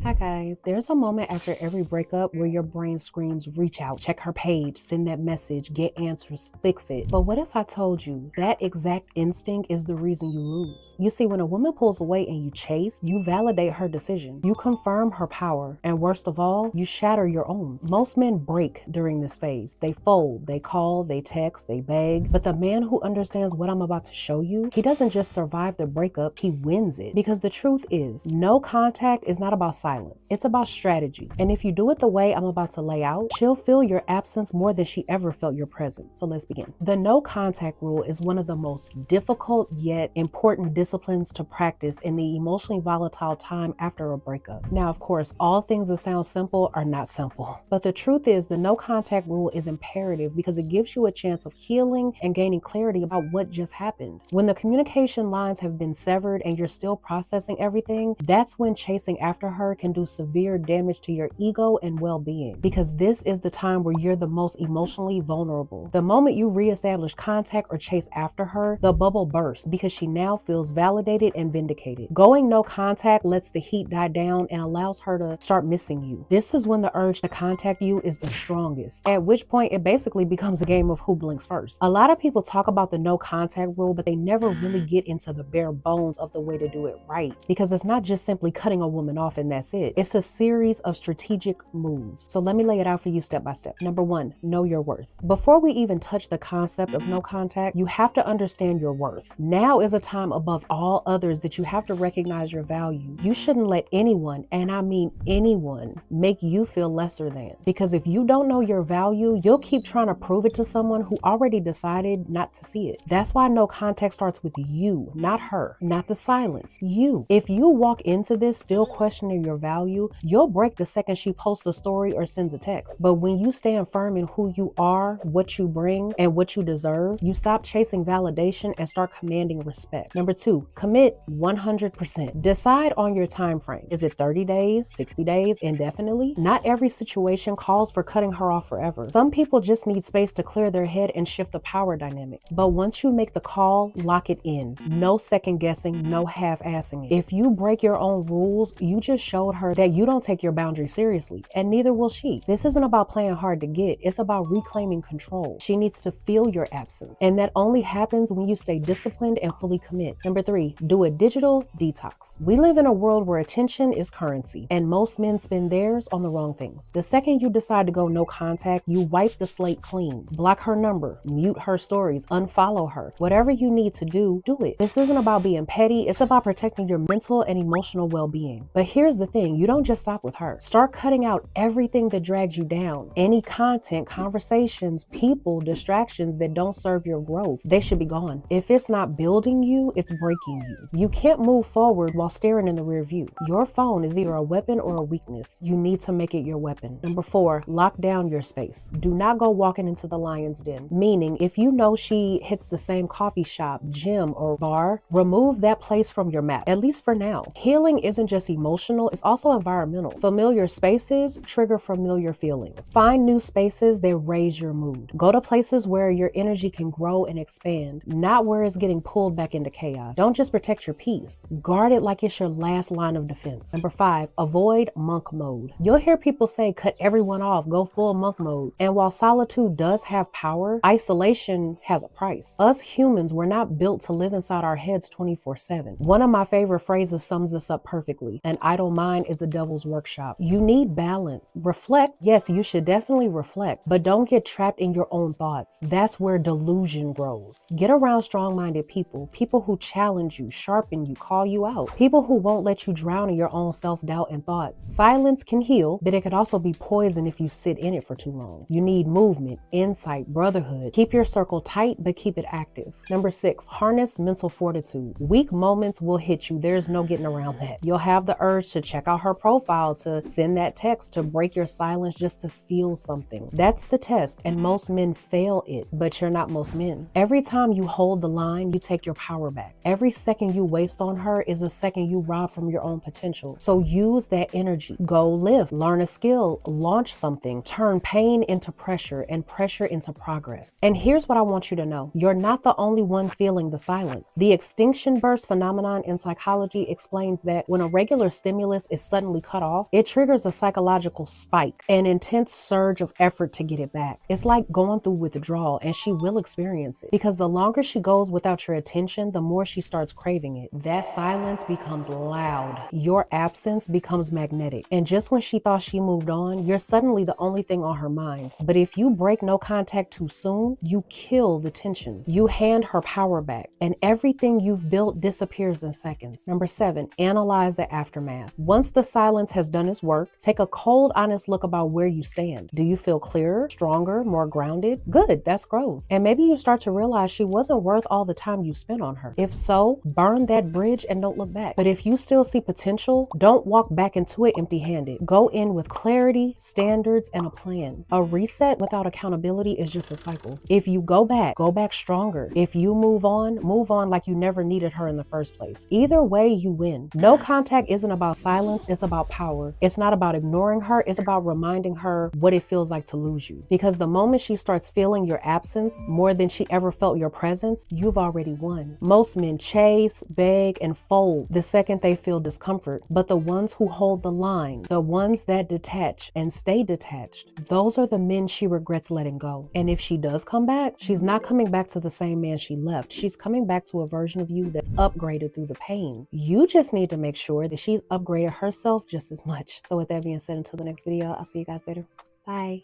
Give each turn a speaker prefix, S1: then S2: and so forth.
S1: Hi guys, there's a moment after every breakup where your brain screams, reach out, check her page, send that message, get answers, fix it. But what if I told you that exact instinct is the reason you lose? You see, when a woman pulls away and you chase, you validate her decision, you confirm her power, and worst of all, you shatter your own. Most men break during this phase. They fold, they call, they text, they beg. But the man who understands what I'm about to show you, he doesn't just survive the breakup, he wins it. Because the truth is, no contact is not about silence. It's about strategy. And if you do it the way I'm about to lay out, she'll feel your absence more than she ever felt your presence. So let's begin. The no contact rule is one of the most difficult yet important disciplines to practice in the emotionally volatile time after a breakup. Now, of course, all things that sound simple are not simple. But the truth is, the no contact rule is imperative because it gives you a chance of healing and gaining clarity about what just happened. When the communication lines have been severed and you're still processing everything, that's when chasing after her can do severe damage to your ego and well-being, because this is the time where you're the most emotionally vulnerable. The moment you reestablish contact or chase after her, the bubble bursts because she now feels validated and vindicated. Going no contact lets the heat die down and allows her to start missing you. This is when the urge to contact you is the strongest, at which point it basically becomes a game of who blinks first. A lot of people talk about the no contact rule, but they never really get into the bare bones of the way to do it right, because it's not just simply cutting a woman off and that's it. It's a series of strategic moves. So let me lay it out for you step by step. Number one, know your worth. Before we even touch the concept of no contact, you have to understand your worth. Now is a time above all others that you have to recognize your value. You shouldn't let anyone, and I mean anyone, make you feel lesser than. Because if you don't know your value, you'll keep trying to prove it to someone who already decided not to see it. That's why no contact starts with you, not her, not the silence, you. If you walk into this still questioning your value, you'll break the second she posts a story or sends a text. But when you stand firm in who you are, what you bring, and what you deserve, you stop chasing validation and start commanding respect. Number two, commit 100%. Decide on your time frame. Is it 30 days, 60 days, indefinitely? Not every situation calls for cutting her off forever. Some people just need space to clear their head and shift the power dynamic. But once you make the call, lock it in. No second guessing, no half-assing it. If you break your own rules, you just showed her that you don't take your boundaries seriously, and neither will she. This isn't about playing hard to get, it's about reclaiming control. She needs to feel your absence, and that only happens when you stay disciplined and fully commit. Number three, do a digital detox. We live in a world where attention is currency, and most men spend theirs on the wrong things. The second you decide to go no contact, you wipe the slate clean. Block her number, mute her stories, unfollow her. Whatever you need to do, do it. This isn't about being petty, it's about protecting your mental and emotional well-being. But here's the thing, you don't just stop with her. Start cutting out everything that drags you down. Any content, conversations, people, distractions that don't serve your growth, they should be gone. If it's not building you, it's breaking you. You can't move forward while staring in the rear view. Your phone is either a weapon or a weakness. You need to make it your weapon. Number four, lock down your space. Do not go walking into the lion's den. Meaning, if you know she hits the same coffee shop, gym, or bar, remove that place from your map, at least for now. Healing isn't just emotional, it's also environmental. Familiar spaces trigger familiar feelings. Find new spaces that raise your mood. Go to places where your energy can grow and expand, not where it's getting pulled back into chaos. Don't just protect your peace. Guard it like it's your last line of defense. Number five, avoid monk mode. You'll hear people say cut everyone off, go full monk mode. And while solitude does have power, isolation has a price. Us humans were not built to live inside our heads 24/7. One of my favorite phrases sums this up perfectly. An idle mind is the devil's workshop. You need balance. Reflect. Yes, you should definitely reflect, but don't get trapped in your own thoughts. That's where delusion grows. Get around strong-minded people, people who challenge you, sharpen you, call you out, people who won't let you drown in your own self-doubt and thoughts. Silence can heal, but it could also be poison if you sit in it for too long. You need movement, insight, brotherhood. Keep your circle tight, but keep it active. Number six, harness mental fortitude. Weak moments will hit you. There's no getting around that. You'll have the urge to check out her profile, to send that text, to break your silence just to feel something. That's the test, and most men fail it, but you're not most men. Every time you hold the line, you take your power back. Every second you waste on her is a second you rob from your own potential. So use that energy. Go live, learn a skill, launch something, turn pain into pressure and pressure into progress. And here's what I want you to know. You're not the only one feeling the silence. The extinction burst phenomenon in psychology explains that when a regular stimulus is is suddenly cut off, it triggers a psychological spike, an intense surge of effort to get it back. It's like going through withdrawal, and she will experience it because the longer she goes without your attention, the more she starts craving it. That silence becomes loud. Your absence becomes magnetic. And just when she thought she moved on, you're suddenly the only thing on her mind. But if you break no contact too soon, you kill the tension. You hand her power back, and everything you've built disappears in seconds. Number 7, analyze the aftermath. Once the silence has done its work, take a cold, honest look about where you stand. Do you feel clearer, stronger, more grounded? Good, that's growth. And maybe you start to realize she wasn't worth all the time you spent on her. If so, burn that bridge and don't look back. But if you still see potential, don't walk back into it empty-handed. Go in with clarity, standards, and a plan. A reset without accountability is just a cycle. If you go back stronger. If you move on like you never needed her in the first place. Either way, you win. No contact isn't about silence, it's about power. It's not about ignoring her, it's about reminding her what it feels like to lose you. Because the moment she starts feeling your absence more than she ever felt your presence, you've already won. Most men chase, beg, and fold the second they feel discomfort. But the ones who hold the line, the ones that detach and stay detached, those are the men she regrets letting go. And if she does come back, she's not coming back to the same man she left. She's coming back to a version of you that's upgraded through the pain. You just need to make sure that she's upgraded herself just as much. So with that being said, until the next video, I'll see you guys later. Bye.